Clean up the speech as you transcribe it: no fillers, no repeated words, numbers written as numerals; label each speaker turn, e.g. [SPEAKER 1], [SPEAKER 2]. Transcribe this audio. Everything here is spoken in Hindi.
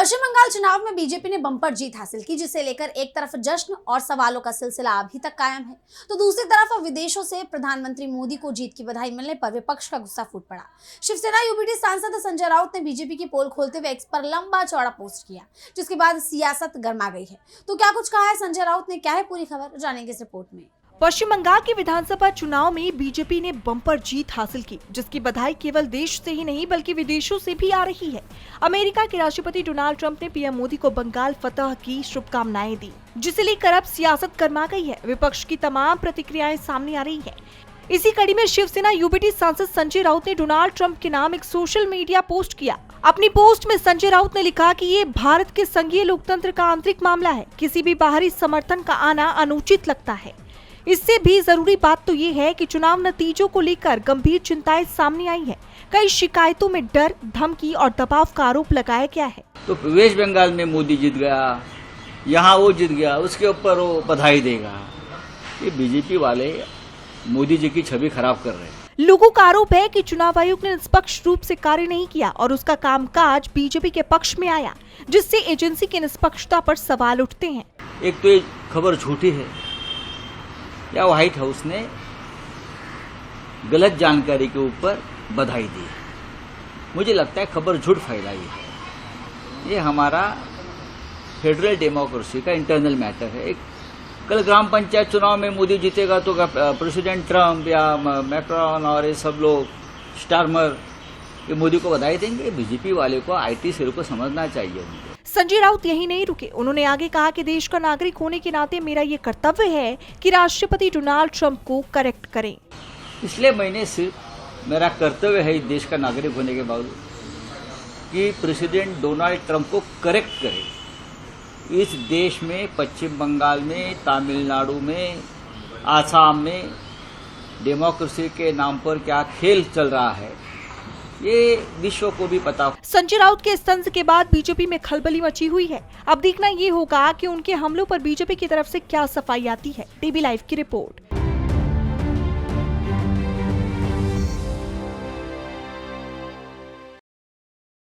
[SPEAKER 1] पश्चिम बंगाल चुनाव में बीजेपी ने बम्पर जीत हासिल की, जिसे लेकर एक तरफ जश्न और सवालों का सिलसिला अभी तक कायम है, तो दूसरी तरफ विदेशों से प्रधानमंत्री मोदी को जीत की बधाई मिलने पर विपक्ष का गुस्सा फूट पड़ा। शिवसेना यूबीटी सांसद संजय राउत ने बीजेपी की पोल खोलते हुए एक्स पर लंबा चौड़ा पोस्ट किया, जिसके बाद सियासत गर्मा गई है। तो क्या कुछ कहा है संजय राउत ने, क्या है पूरी खबर, जानेंगे इस रिपोर्ट में।
[SPEAKER 2] पश्चिम बंगाल के विधानसभा चुनाव में बीजेपी ने बम्पर जीत हासिल की, जिसकी बधाई केवल देश से ही नहीं बल्कि विदेशों से भी आ रही है। अमेरिका के राष्ट्रपति डोनाल्ड ट्रंप ने पीएम मोदी को बंगाल फतह की शुभकामनाएं दी, जिसे लेकर अब सियासत गर्मा गई है। विपक्ष की तमाम प्रतिक्रियाएं सामने आ रही है। इसी कड़ी में शिवसेना यूबीटी सांसद संजय राउत ने डोनाल्ड ट्रंप के नाम एक सोशल मीडिया पोस्ट किया। अपनी पोस्ट में संजय राउत ने लिखा कि ये भारत के संघीय लोकतंत्र का आंतरिक मामला है, किसी भी बाहरी समर्थन का आना अनुचित लगता है। इससे भी जरूरी बात तो ये है कि चुनाव नतीजों को लेकर गंभीर चिंताएं सामने आई है। कई शिकायतों में डर, धमकी और दबाव का आरोप लगाया गया है।
[SPEAKER 3] तो वेस्ट बंगाल में मोदी जीत गया, यहाँ वो जीत गया, उसके ऊपर वो बधाई देगा। ये बीजेपी वाले मोदी जी की छवि खराब कर रहे हैं।
[SPEAKER 2] लोगों का आरोप है कि चुनाव आयोग ने निष्पक्ष रूप से कार्य नहीं किया और उसका कामकाज बीजेपी के पक्ष में आया, जिससे एजेंसी की निष्पक्षता पर सवाल उठते हैं।
[SPEAKER 3] एक तो ये खबर झूठी है या व्हाइट हाउस ने गलत जानकारी के ऊपर बधाई दी है। मुझे लगता है खबर झूठ फैलाई है। ये हमारा फेडरल डेमोक्रेसी का इंटरनल मैटर है। कल ग्राम पंचायत चुनाव में मोदी जीतेगा तो प्रेसिडेंट ट्रंप या मैक्रॉन और ये सब लोग स्टारमर ये मोदी को बधाई देंगे। बीजेपी वाले को, आईटी सेल को समझना चाहिए।
[SPEAKER 2] संजय राउत यही नहीं रुके, उन्होंने आगे कहा कि देश का नागरिक होने के नाते मेरा ये कर्तव्य है कि राष्ट्रपति डोनाल्ड ट्रंप को करेक्ट करें।
[SPEAKER 3] इसलिए मैंने सिर्फ मेरा कर्तव्य है इस देश का नागरिक होने के बावजूद कि प्रेसिडेंट डोनाल्ड ट्रंप को करेक्ट करें। इस देश में, पश्चिम बंगाल में, तमिलनाडु में, आसाम में डेमोक्रेसी के नाम पर क्या खेल चल रहा है, ये विश्व को भी पता।
[SPEAKER 2] संजय राउत के इस तंज के बाद बीजेपी में खलबली मची हुई है। अब देखना ये होगा कि उनके हमलों पर बीजेपी की तरफ से क्या सफाई आती है। टीवी लाइव की रिपोर्ट।